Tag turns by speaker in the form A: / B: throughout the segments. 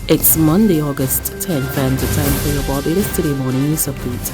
A: It's Monday, August 10th, and the time for your Barbados Today morning news update.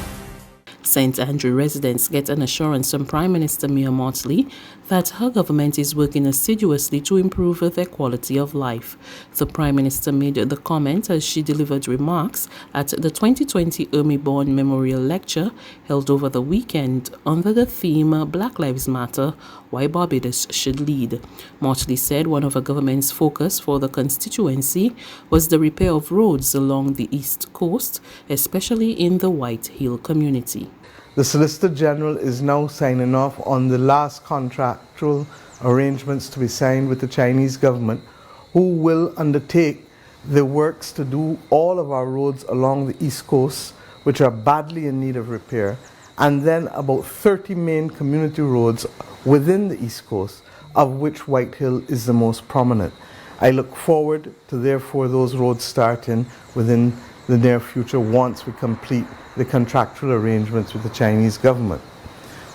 A: St. Andrew residents get an assurance from Prime Minister Mia Mottley that her government is working assiduously to improve their quality of life. The Prime Minister made the comment as she delivered remarks at the 2020 Ermy-Born Memorial Lecture held over the weekend under the theme Black Lives Matter, Why Barbados Should Lead. Mottley said one of her government's focus for the constituency was the repair of roads along the East Coast, especially in the White Hill community.
B: The Solicitor General is now signing off on the last contractual arrangements to be signed with the Chinese government, who will undertake the works to do all of our roads along the East Coast, which are badly in need of repair, and then about 30 main community roads within the East Coast, of which White Hill is the most prominent. I look forward to therefore those roads starting within the near future once we complete the contractual arrangements with the Chinese government.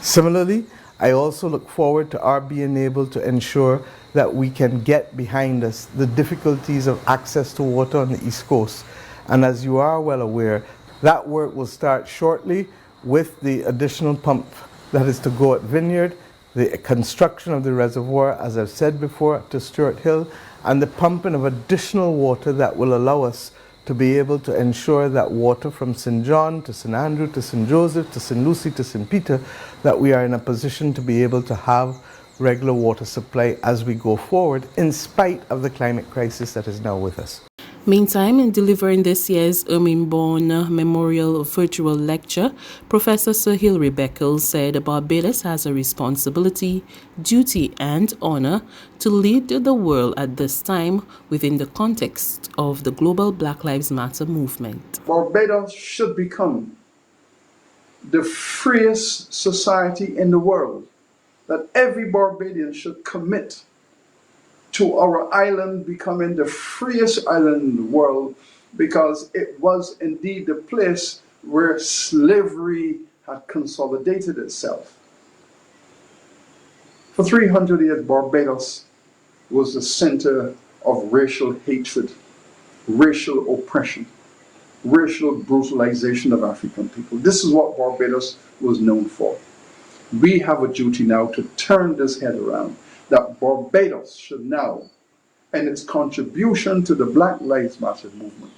B: Similarly, I also look forward to our being able to ensure that we can get behind us the difficulties of access to water on the East Coast. And as you are well aware, that work will start shortly with the additional pump that is to go at Vineyard, the construction of the reservoir, as I've said before, to Stuart Hill, and the pumping of additional water that will allow us to be able to ensure that water from St. John to St. Andrew to St. Joseph to St. Lucy to St. Peter, that we are in a position to be able to have regular water supply as we go forward, in spite of the climate crisis that is now with us.
A: Meantime, in delivering this year's Ermy-Born Memorial Virtual Lecture, Professor Sir Hilary Beckles said Barbados has a responsibility, duty and honor to lead the world at this time within the context of the global Black Lives Matter movement.
C: Barbados should become the freest society in the world, that every Barbadian should commit to our island becoming the freest island in the world, because it was indeed the place where slavery had consolidated itself. For 300 years, Barbados was the center of racial hatred, racial oppression, racial brutalization of African people. This is what Barbados was known for. We have a duty now to turn this head around, that Barbados should now, in its contribution to the Black Lives Matter movement,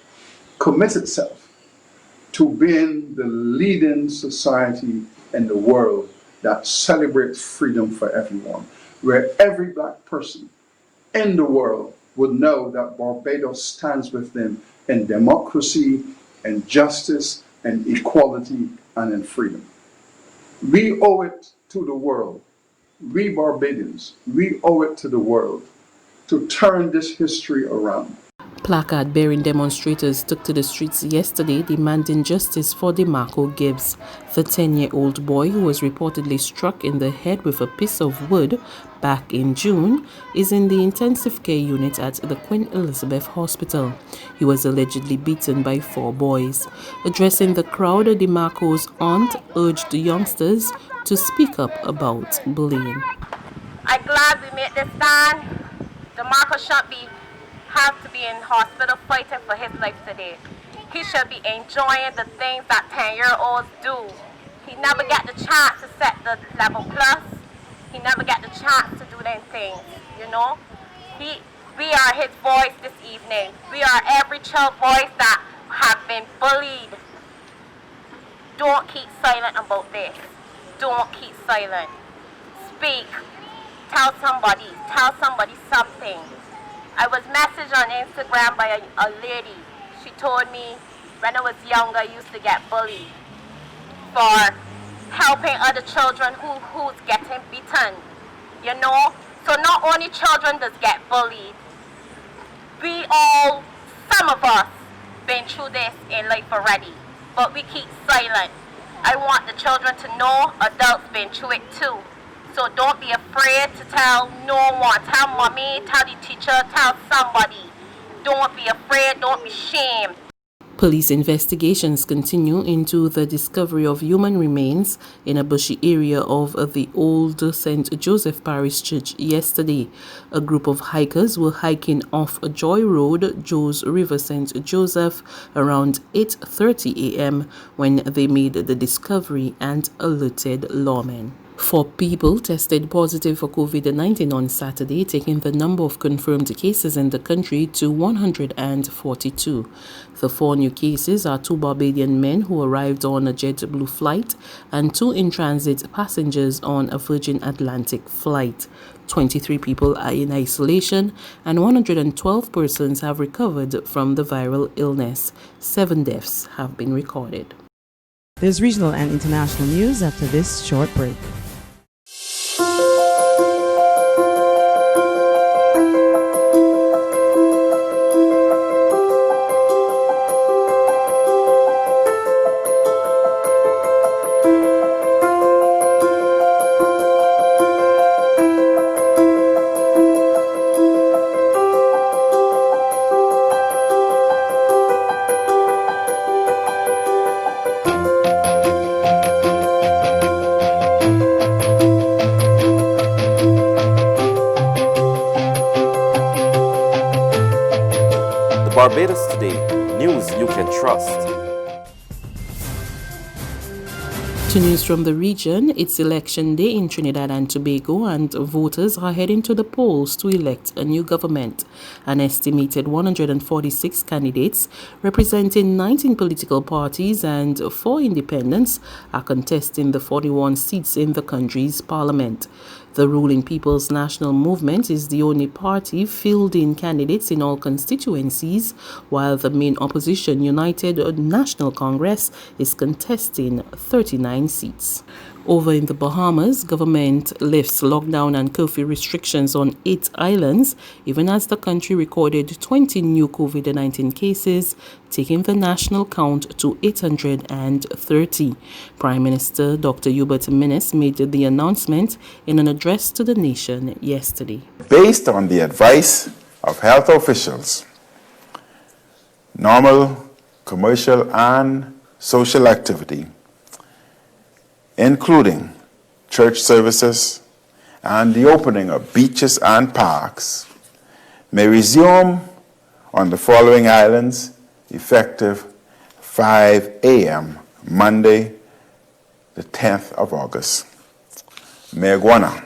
C: commit itself to being the leading society in the world that celebrates freedom for everyone, where every black person in the world would know that Barbados stands with them in democracy, in justice, in equality, and in freedom. We owe it to the world. We Barbadians, we owe it to the world to turn this history around.
A: Placard-bearing demonstrators took to the streets yesterday demanding justice for Demarco Gibbs. The 10-year-old boy, who was reportedly struck in the head with a piece of wood back in June, is in the intensive care unit at the Queen Elizabeth Hospital. He was allegedly beaten by 4 boys. Addressing the crowd, Demarco's aunt urged the youngsters to speak up about bullying.
D: I'm glad we made this stand. Demarco shouldn't have to be in hospital fighting for his life today. He should be enjoying the things that 10-year-olds do. He never got the chance to set the level plus. He never got the chance to do them things, you know. We are his voice this evening. We are every child voice that have been bullied. Don't keep silent about this. Don't keep silent. Speak. Tell somebody something. I was messaged on Instagram by a lady. She told me when I was younger I used to get bullied for helping other children who's getting beaten, you know. So not only children does get bullied, we all, some of us, been through this in life already, but we keep silent. I want the children to know adults been through it too. So don't be afraid to tell no one. Tell mommy, tell the teacher, tell somebody. Don't be afraid, don't be ashamed.
A: Police investigations continue into the discovery of human remains in a bushy area of the old St. Joseph Parish Church yesterday. A group of hikers were hiking off Joy Road, Joes River, St. Joseph around 8:30 a.m. when they made the discovery and alerted lawmen. 4 people tested positive for COVID-19 on Saturday, taking the number of confirmed cases in the country to 142. The 4 new cases are 2 Barbadian men who arrived on a JetBlue flight and 2 in-transit passengers on a Virgin Atlantic flight. 23 people are in isolation and 112 persons have recovered from the viral illness. 7 deaths have been recorded.
E: There's regional and international news after this short break.
F: Barbados Today, news you can trust.
A: To news from the region, it's election day in Trinidad and Tobago and voters are heading to the polls to elect a new government. An estimated 146 candidates representing 19 political parties and 4 independents are contesting the 41 seats in the country's parliament. The ruling People's National Movement is the only party fielding candidates in all constituencies, while the main opposition, United National Congress, is contesting 39 seats. Over in the Bahamas, government lifts lockdown and curfew restrictions on 8 islands, even as the country recorded 20 new COVID-19 cases, taking the national count to 830. Prime Minister Dr. Hubert Minnis made the announcement in an address to the nation yesterday.
G: Based on the advice of health officials, normal commercial and social activity, including church services and the opening of beaches and parks, may resume on the following islands effective 5 a.m. Monday, the 10th of August. Meguana,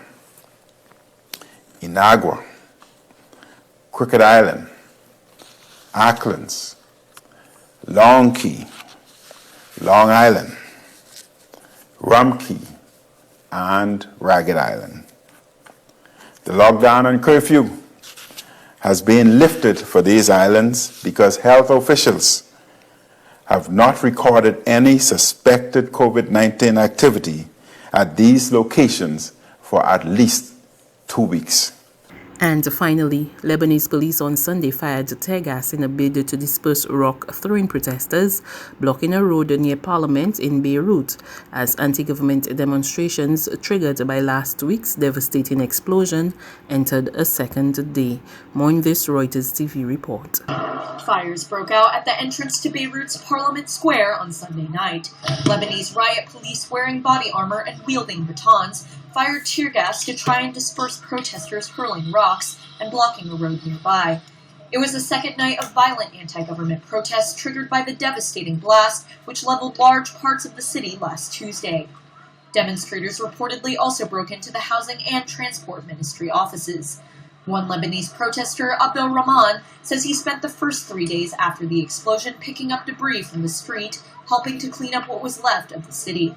G: Inagua, Crooked Island, Aucklands, Long Key, Long Island, Rum Key, and Ragged Island. The lockdown and curfew has been lifted for these islands because health officials have not recorded any suspected COVID-19 activity at these locations for at least 2 weeks.
A: And finally, Lebanese police on Sunday fired tear gas in a bid to disperse rock-throwing protesters blocking a road near Parliament in Beirut as anti-government demonstrations triggered by last week's devastating explosion entered a second day. More in this Reuters TV report.
H: Fires broke out at the entrance to Beirut's Parliament Square on Sunday night. Lebanese riot police wearing body armor and wielding batons fired tear gas to try and disperse protesters hurling rocks and blocking a road nearby. It was the second night of violent anti-government protests triggered by the devastating blast, which leveled large parts of the city last Tuesday. Demonstrators reportedly also broke into the Housing and Transport Ministry offices. One Lebanese protester, Abdel Rahman, says he spent the first 3 days after the explosion picking up debris from the street, helping to clean up what was left of the city.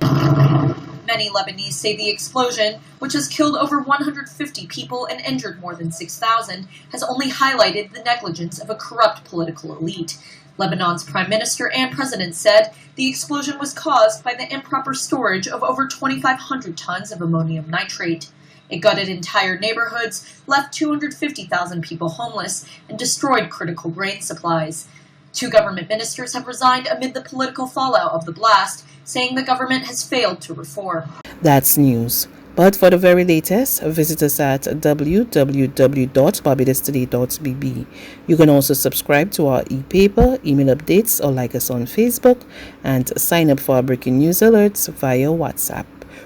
H: Many Lebanese say the explosion, which has killed over 150 people and injured more than 6,000, has only highlighted the negligence of a corrupt political elite. Lebanon's prime minister and president said the explosion was caused by the improper storage of over 2,500 tons of ammonium nitrate. It gutted entire neighborhoods, left 250,000 people homeless, and destroyed critical grain supplies. 2 government ministers have resigned amid the political fallout of the blast, saying the government has failed to reform.
A: That's news. But for the very latest, visit us at www.barbadostoday.bb. You can also subscribe to our e-paper, email updates, or like us on Facebook, and sign up for our breaking news alerts via WhatsApp.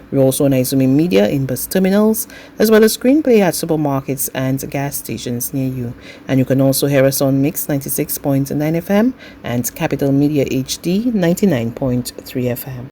A: We're also on Izumi Media in bus terminals, as well as screenplay at supermarkets and gas stations near you. And you can also hear us on Mix 96.9 FM and Capital Media HD 99.3 FM.